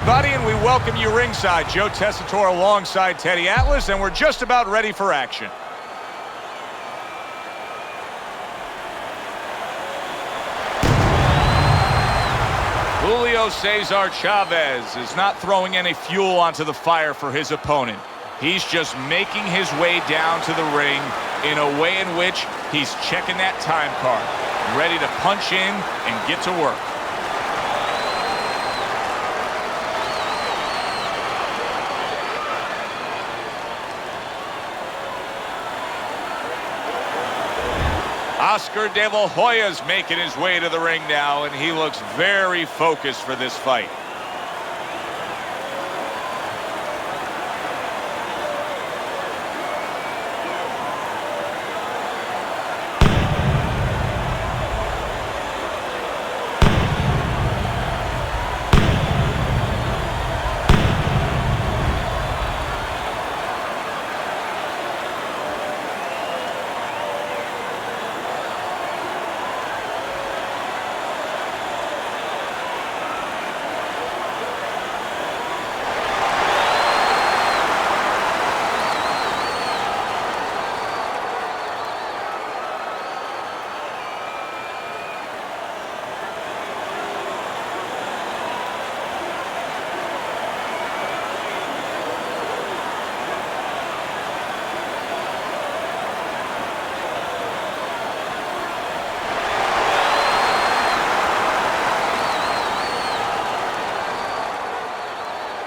Buddy, and we welcome you ringside. Joe Tessitore alongside Teddy Atlas, and we're just about ready for action. Julio Cesar Chavez is not throwing any fuel onto the fire for his opponent. He's just making his way down to the ring in a way in which he's checking that time card, ready to punch in and get to work. Oscar de la Hoya's making his way to the ring now, and he looks very focused for this fight.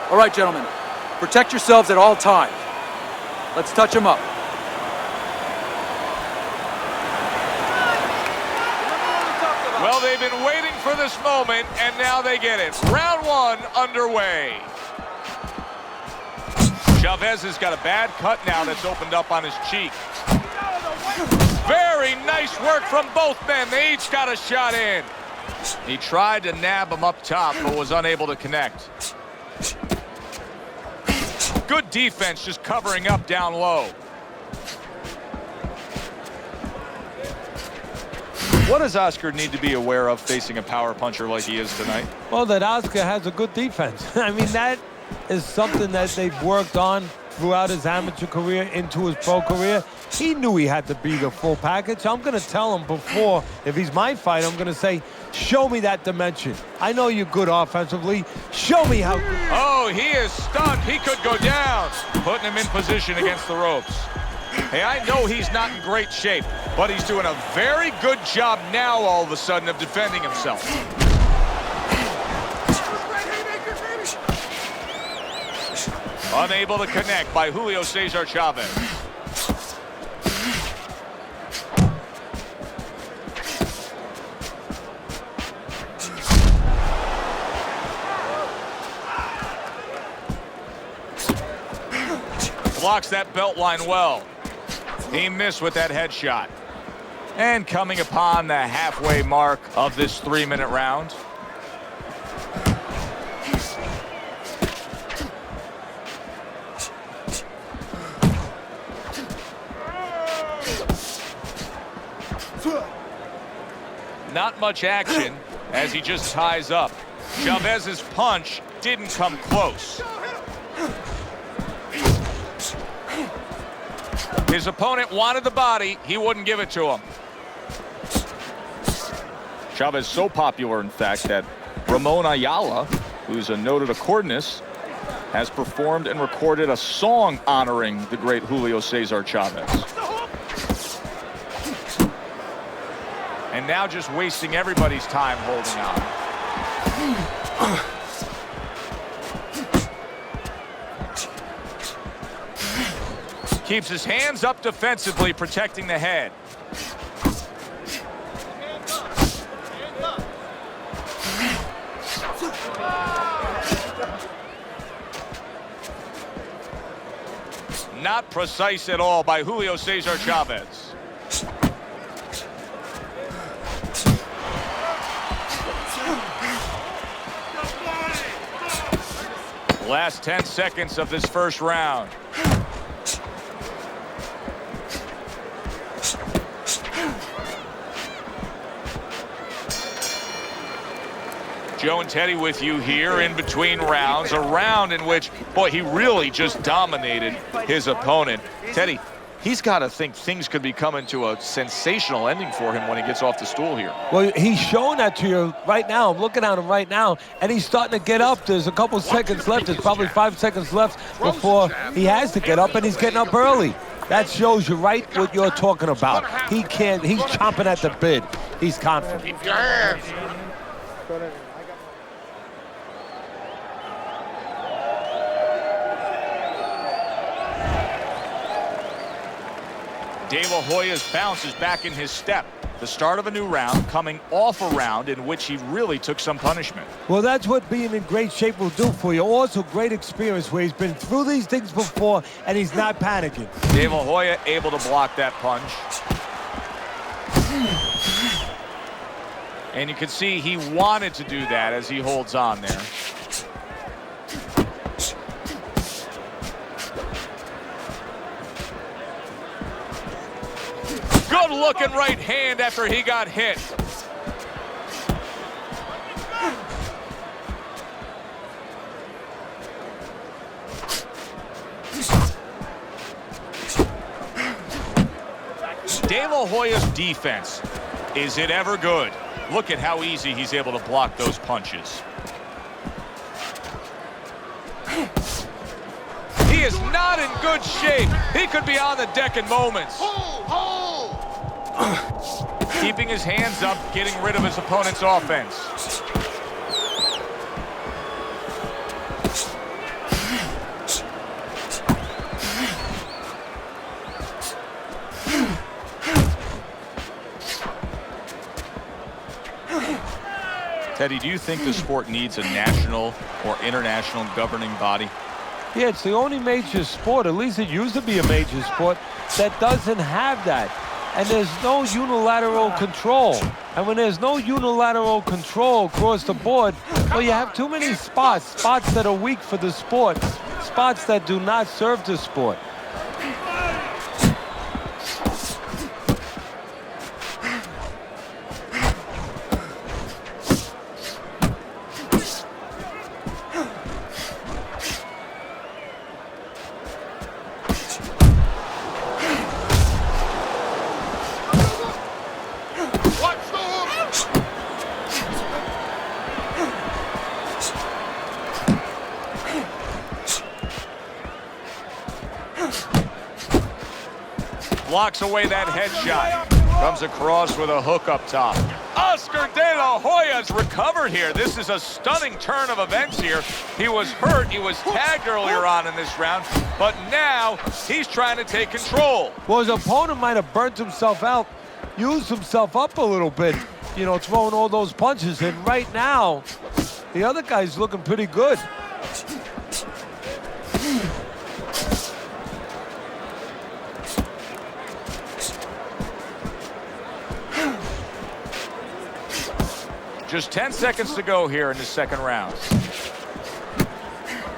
All right, gentlemen, protect yourselves at all times. Let's touch them up. Well, they've been waiting for this moment, and now they get it. Round one underway. Chavez has got a bad cut now that's opened up on his cheek. Very nice work from both men. They each got a shot in. He tried to nab him up top, but was unable to connect. Good defense, just covering up down low. What does Oscar need to be aware of facing a power puncher like he is tonight? Well, that Oscar has a good defense. I mean, that is something that they've worked on throughout his amateur career into his pro career. He knew he had to be the full package. I'm going to tell him before, if he's my fighter, I'm going to say, show me that dimension. I know you're good offensively. Show me how good. Oh, he is stunned. He could go down. Putting him in position against the ropes. Hey, I know he's not in great shape, but he's doing a very good job now all of a sudden of defending himself. Unable to connect by Julio Cesar Chavez. Blocks that belt line well. He missed with that headshot. And coming upon the halfway mark of this 3-minute round. Not much action as he just ties up. Chavez's punch didn't come close. His opponent wanted the body. He wouldn't give it to him. Chavez so popular, in fact, that Ramon Ayala, who's a noted accordionist, has performed and recorded a song honoring the great Julio Cesar Chavez. And now just wasting everybody's time holding on. Keeps his hands up defensively, protecting the head. Not precise at all by Julio Cesar Chavez. Last 10 seconds of this first round. Joe and Teddy with you here in between rounds. A round in which, boy, he really just dominated his opponent. Teddy, he's got to think things could be coming to a sensational ending for him when he gets off the stool here. Well, he's showing that to you right now. I'm looking at him right now, and he's starting to get up. There's a couple seconds left. There's probably 5 seconds left before he has to get up, and he's getting up early. That shows you right what you're talking about. He's chomping at the bit. He's confident. Keep your hands. De La Hoya's bounce is back in his step. The start of a new round, coming off a round in which he really took some punishment. Well, that's what being in great shape will do for you. Also, great experience where he's been through these things before, and he's not panicking. De La Hoya able to block that punch. And you can see he wanted to do that as he holds on there. Good looking right hand after he got hit. De La Hoya's defense, is it ever good? Look at how easy he's able to block those punches. He is not in good shape. He could be on the deck in moments. Keeping his hands up, getting rid of his opponent's offense. Teddy, do you think the sport needs a national or international governing body? Yeah, it's the only major sport, at least it used to be a major sport, that doesn't have that. And there's no unilateral control. And when there's no unilateral control across the board, well, you have too many spots that are weak for the sport, spots that do not serve the sport. Blocks away that headshot. Comes across with a hook up top. Oscar De La Hoya's recovered here. This is a stunning turn of events here. He was hurt. He was tagged earlier on in this round, but now he's trying to take control. Well, his opponent might have burnt himself out, used himself up a little bit, you know, throwing all those punches. And right now, the other guy's looking pretty good. Just 10 seconds to go here in the second round.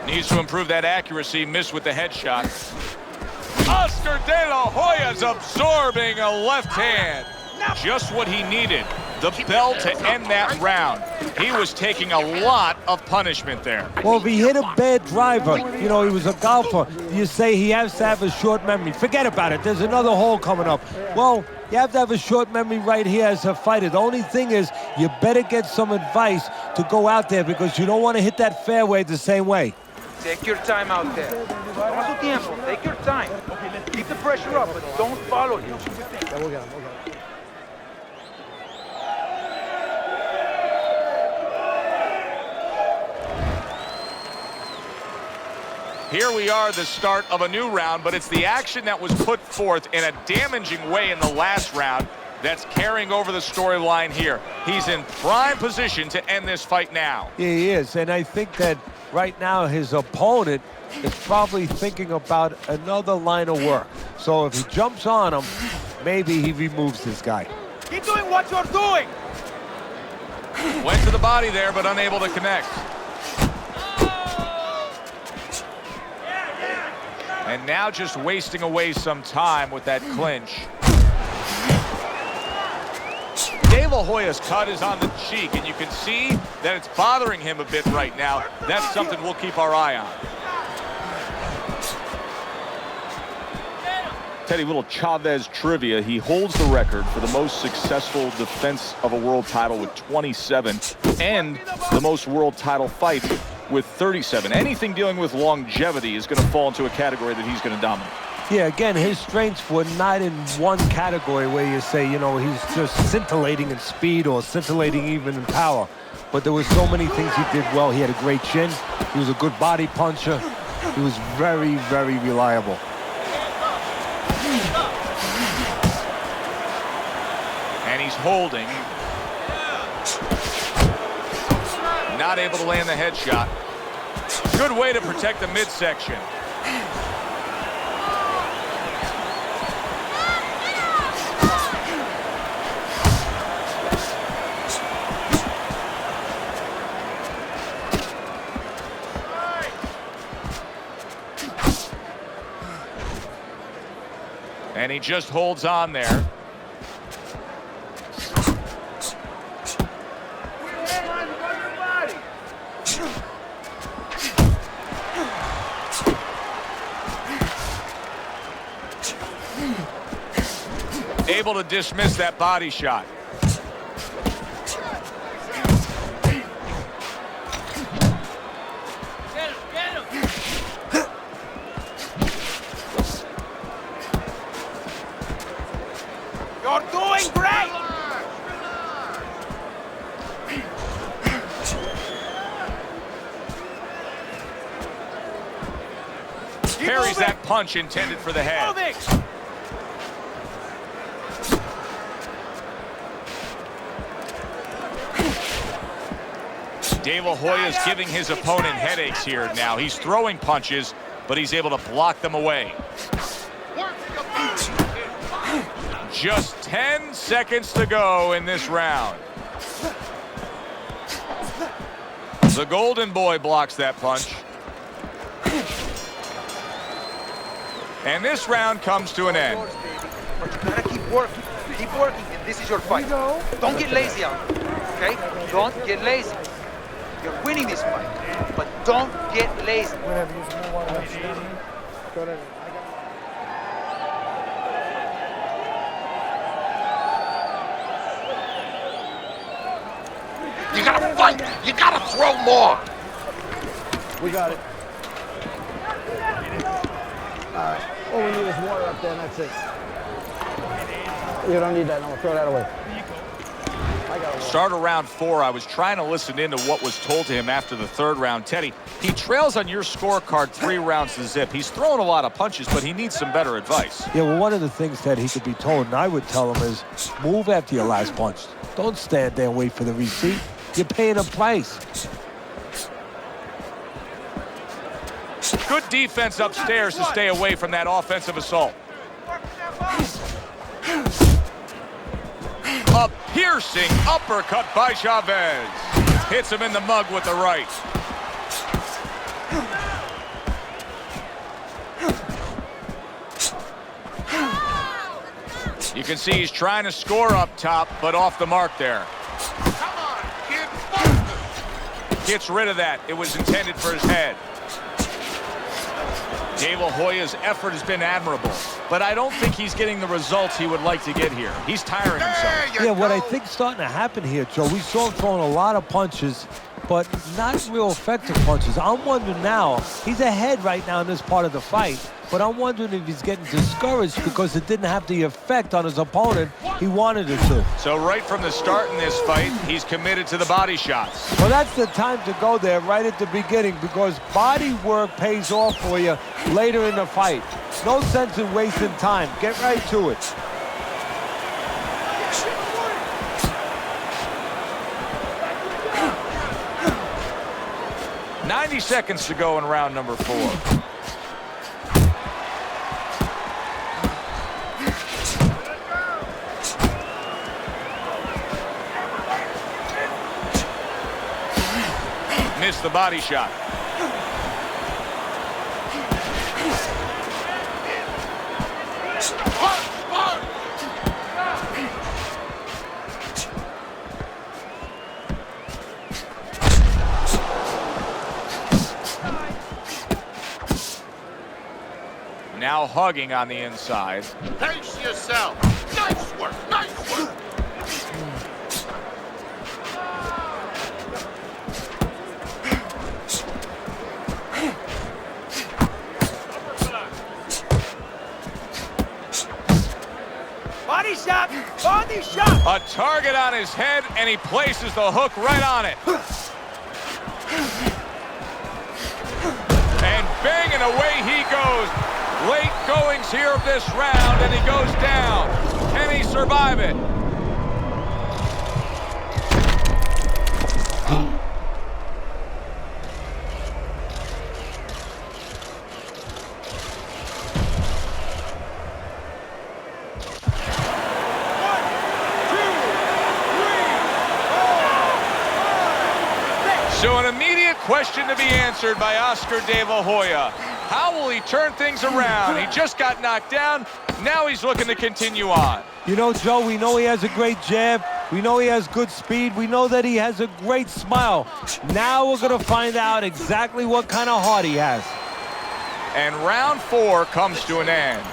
Needs to improve that accuracy. Missed with the headshot. Oscar De La Hoya's absorbing a left hand. Just what he needed. The bell to end that round. He was taking a lot of punishment there. Well, if he hit a bad driver, you know, he was a golfer, you say he has to have a short memory. Forget about it. There's another hole coming up. Well, you have to have a short memory right here as a fighter. The only thing is you better get some advice to go out there because you don't want to hit that fairway the same way. Take your time out there. Toma tu tiempo. Take your time. Keep the pressure up, but don't follow him. Here we are, the start of a new round, but it's the action that was put forth in a damaging way in the last round that's carrying over the storyline here. He's in prime position to end this fight now. Yeah, he is, and I think that right now his opponent is probably thinking about another line of work. So if he jumps on him, maybe he removes this guy. Keep doing what you're doing. Went to the body there, but unable to connect. And now just wasting away some time with that clinch. De La Hoya's cut is on the cheek, and you can see that it's bothering him a bit right now. That's something we'll keep our eye on. Teddy, little Chavez trivia. He holds the record for the most successful defense of a world title with 27 and the most world title fights with 37. Anything dealing with longevity is going to fall into a category that he's going to dominate. Yeah, again, his strengths were not in one category where you say, you know, he's just scintillating in speed or scintillating even in power. But there were so many things he did well. He had a great chin. He was a good body puncher. He was very, very reliable. And he's holding. Not able to land the headshot. Good way to protect the midsection. And he just holds on there. Able to dismiss that body shot. You're doing great! Parries that punch intended for the head. Hoya is giving his opponent headaches here now. He's throwing punches, but he's able to block them away. Just 10 seconds to go in this round. The Golden Boy blocks that punch. And this round comes to an end. But you gotta keep working. Keep working, and this is your fight. Don't get lazy out there, okay? Don't get lazy. You're winning this fight, but don't get lazy. You gotta fight. You gotta throw more. We got it. All right. All we need is water up there, and that's it. You don't need that. No, throw that away. Start of round 4. I was trying to listen in to what was told to him after the third round. Teddy, he trails on your scorecard 3 rounds to zip. He's throwing a lot of punches, but he needs some better advice. Yeah, well, one of the things that he could be told, and I would tell him, is move after your last punch. Don't stand there and wait for the receipt. You're paying a price. Good defense upstairs to stay away from that offensive assault. A piercing uppercut by Chavez. Hits him in the mug with the right. You can see he's trying to score up top, but off the mark there. Come on, kid. Focus. Gets rid of that. It was intended for his head. Hoya's effort has been admirable, but I don't think he's getting the results he would like to get here. He's tiring himself. Yeah, what I think's starting to happen here, Joe, we saw him throwing a lot of punches, but not real effective punches. I'm wondering now, he's ahead right now in this part of the fight, but I'm wondering if he's getting discouraged because it didn't have the effect on his opponent he wanted it to. So right from the start in this fight, he's committed to the body shots. Well, that's the time to go there right at the beginning because body work pays off for you later in the fight. No sense in wasting time. Get right to it. .90 seconds to go in round number 4. Missed the body shot. Now hugging on the inside. Pace yourself. Nice work. Nice work. Body shot! Body shot! A target on his head, and he places the hook right on it. And bang, and away he goes. Late goings here of this round, and he goes down. Can he survive it? So an immediate question to be answered by Oscar De La Hoya. How will he turn things around? He just got knocked down. Now he's looking to continue on. You know, Joe, we know he has a great jab. We know he has good speed. We know that he has a great smile. Now we're going to find out exactly what kind of heart he has. And round 4 comes to an end.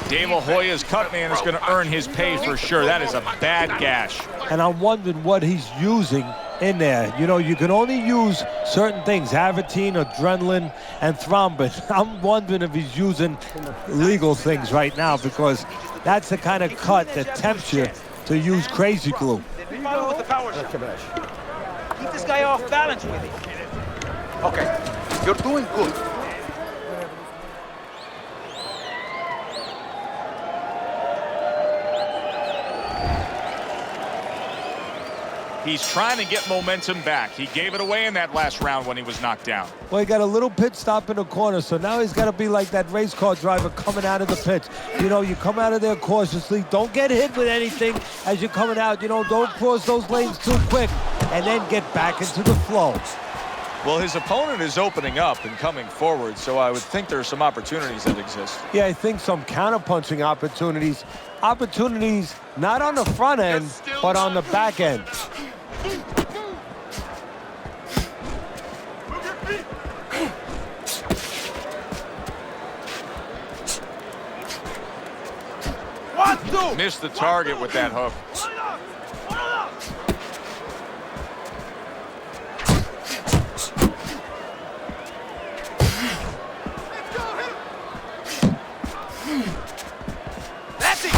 De La Hoya's cut man is going to earn his pay for sure. That is a bad gash. And I'm wondering what he's using in there. You know, you can only use certain things, Avitine, adrenaline, and thrombin. I'm wondering if he's using legal things right now, because that's the kind of cut that tempts you to use crazy glue. Follow with the power shot. Keep this guy off balance with it. Okay, you're doing good. He's trying to get momentum back. He gave it away in that last round when he was knocked down. Well, he got a little pit stop in the corner, so now he's got to be like that race car driver coming out of the pits. You know, you come out of there cautiously. Don't get hit with anything as you're coming out. You know, don't cross those lanes too quick, and then get back into the flow. Well, his opponent is opening up and coming forward, so I would think there are some opportunities that exist. Yeah, I think some counterpunching opportunities. Opportunities not on the front end, but on the back end. Missed the target with that hook.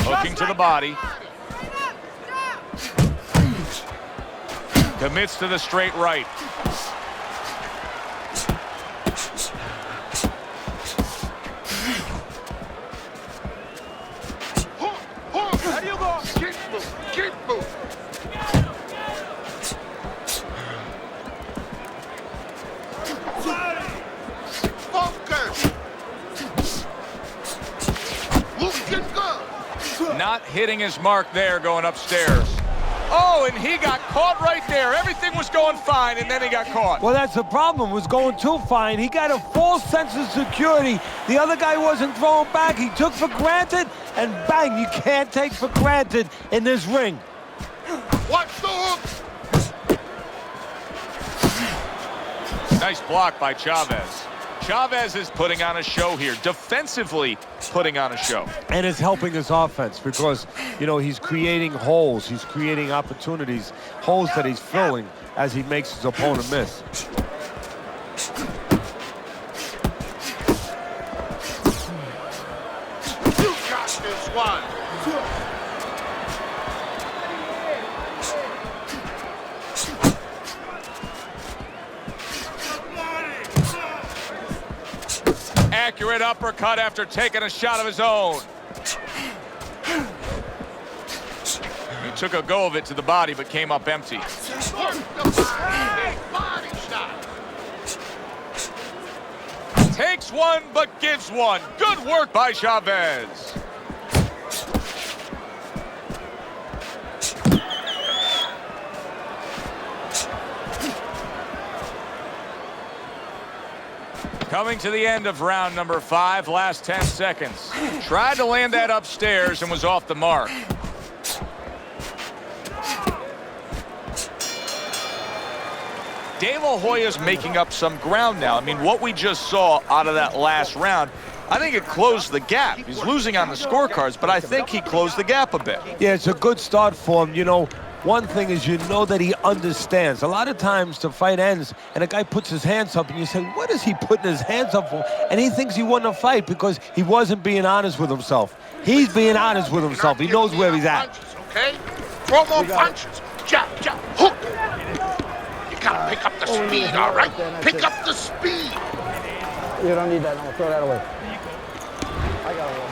Hooking to the body. Commits to the straight right. Keep moving. Focus. Looking good. Not hitting his mark there going upstairs. Oh, and he got caught right there. Everything was going fine, and then he got caught. Well, that's the problem. It was going too fine. He got a false sense of security. The other guy wasn't throwing back. He took for granted, and bang, you can't take for granted in this ring. Watch the hook. Nice block by Chavez. Chavez is putting on a show here, defensively putting on a show. And it's helping his offense because, you know, he's creating holes. He's creating opportunities, holes that he's filling as he makes his opponent miss. You got this one. Accurate uppercut after taking a shot of his own. He took a go of it to the body, but came up empty. Body shot. Takes one, but gives one. Good work by Chavez. Coming to the end of round number 5, last 10 seconds. Tried to land that upstairs and was off the mark. De La Hoya's making up some ground now. I mean, what we just saw out of that last round, I think it closed the gap. He's losing on the scorecards, but I think he closed the gap a bit. Yeah, it's a good start for him. You know, one thing is you know that he understands. A lot of times the fight ends and a guy puts his hands up and you say, what is he putting his hands up for? And he thinks he won the fight because he wasn't being honest with himself. He's being honest with himself. He knows where he's at. Punches, okay? Throw more punches. Jab, jab, hook. You gotta pick up the speed, all right? Pick up the speed. You don't need that. No, throw that away. I got one.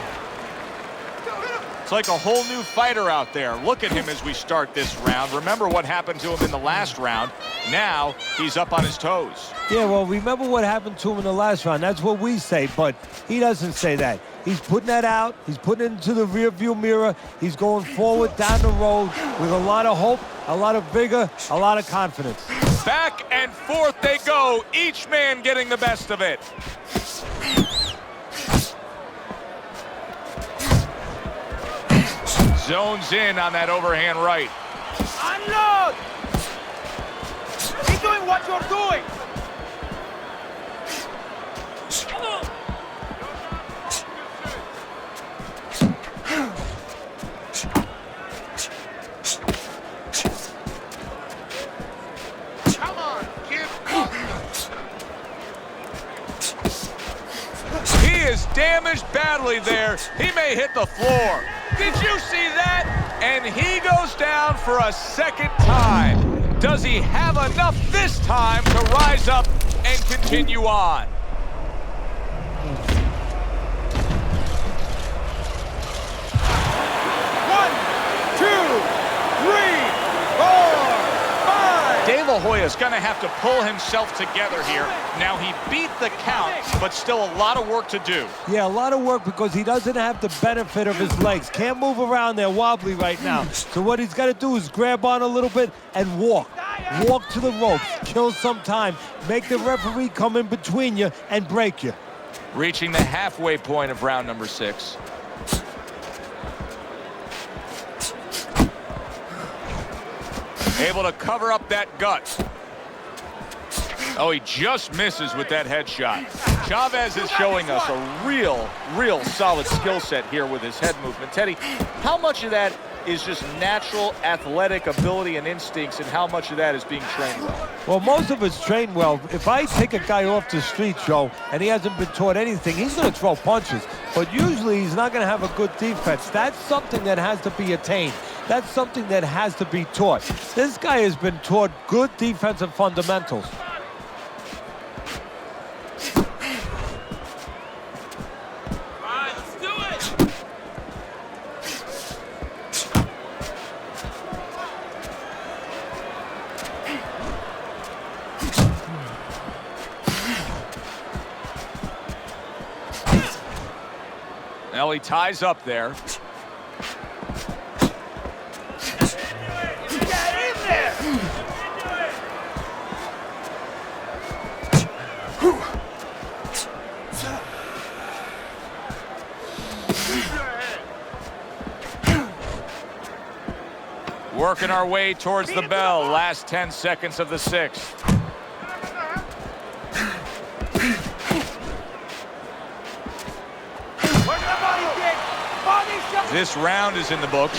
It's like a whole new fighter out there. Look at him as we start this round. Remember what happened to him in the last round. Now he's up on his toes. Yeah, well, remember what happened to him in the last round. That's what we say, but he doesn't say that. He's putting that out. He's putting it into the rearview mirror. He's going forward down the road with a lot of hope, a lot of vigor, a lot of confidence. Back and forth they go, each man getting the best of it. Zones in on that overhand right. Unload! Keep doing what you're doing! Come on, kid. He is damaged badly there. He may hit the floor. Did you see that? And he goes down for a second time. Does he have enough this time to rise up and continue on? De La Hoya's going to have to pull himself together here. Now, he beat the count, but still a lot of work to do. Yeah, a lot of work because he doesn't have the benefit of his legs. Can't move around there wobbly right now. So what he's got to do is grab on a little bit and walk. Walk to the ropes, kill some time, make the referee come in between you and break you. Reaching the halfway point of round number 6. Able to cover up that gut. Oh, he just misses with that headshot. Chavez is showing us a real solid skill set here with his head movement. Teddy, how much of that is just natural athletic ability and instincts, and how much of that is being trained well? Well, most of it's trained well. If I take a guy off the street, Joe, and he hasn't been taught anything, he's going to throw punches. But usually he's not going to have a good defense. That's something that has to be attained. That's something that has to be taught. This guy has been taught good defensive fundamentals. Now he ties up there. Working our way towards the bell. Last 10 seconds of the 6th. This round is in the books,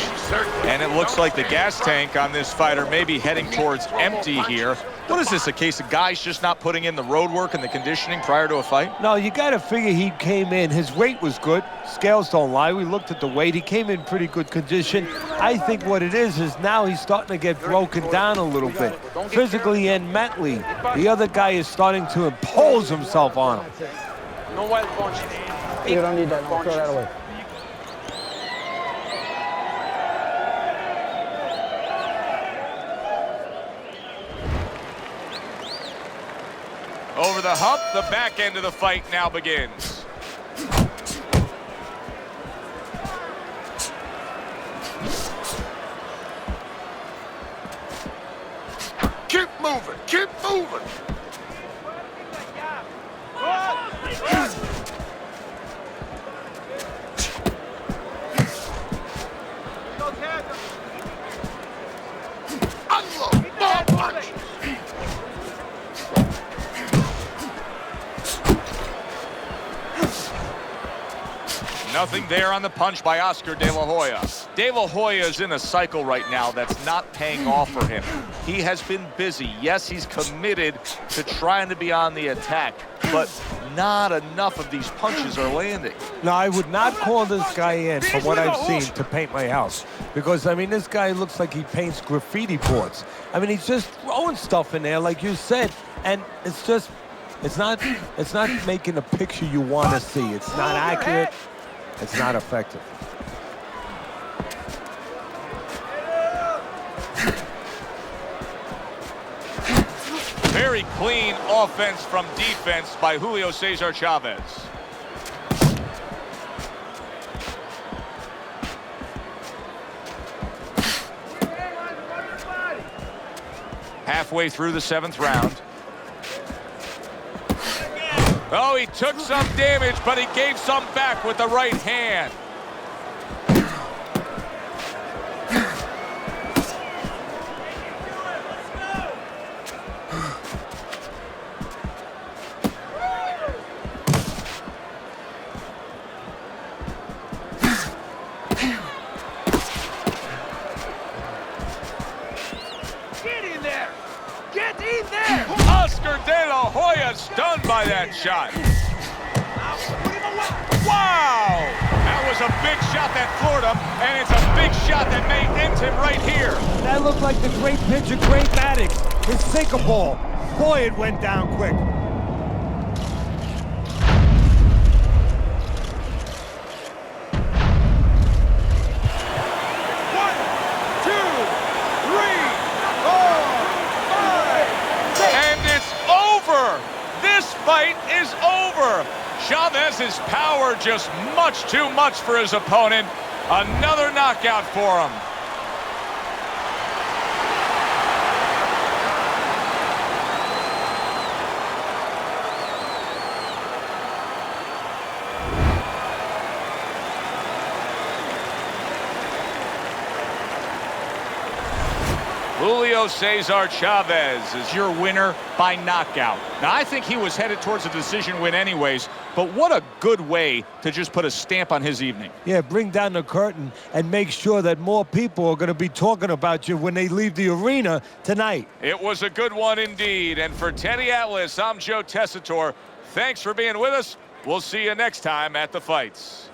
and it looks like the gas tank on this fighter may be heading towards empty here. What is this, a case of guys just not putting in the road work and the conditioning prior to a fight? No, you got to figure he came in. His weight was good. Scales don't lie. We looked at the weight. He came in pretty good condition. I think what it is now he's starting to get broken down a little bit, physically and mentally. The other guy is starting to impose himself on him. No wild punches. You don't need that. No, throw that away. Over the hump, the back end of the fight now begins. Keep moving, keep moving. Unload, more punches. Nothing there on the punch by Oscar De La Hoya. De La Hoya is in a cycle right now that's not paying off for him. He has been busy. Yes, he's committed to trying to be on the attack, but not enough of these punches are landing. No, I would not call this guy in, from what I've seen, to paint my house. Because, I mean, this guy looks like he paints graffiti boards. I mean, he's just throwing stuff in there, like you said, and it's just, it's not making a picture you want to see. It's not accurate. It's not effective. Very clean offense from defense by Julio Cesar Chavez. Halfway through the 7th round. Oh, he took some damage, but he gave some back with the right hand. Get in there! Get in there! Oscar De La Hoya stunned by that shot. Wow! That was a big shot that floored him, and it's a big shot that may end him right here. That looked like the great pitcher, Great Maddox. His sinker ball. Boy, it went down quick. This fight is over. Chavez's power just much too much for his opponent. Another knockout for him. Julio Cesar Chavez is your winner by knockout. Now, I think he was headed towards a decision win anyways, but what a good way to just put a stamp on his evening. Yeah, bring down the curtain and make sure that more people are going to be talking about you when they leave the arena tonight. It was a good one indeed. And for Teddy Atlas, I'm Joe Tessitore. Thanks for being with us. We'll see you next time at the fights.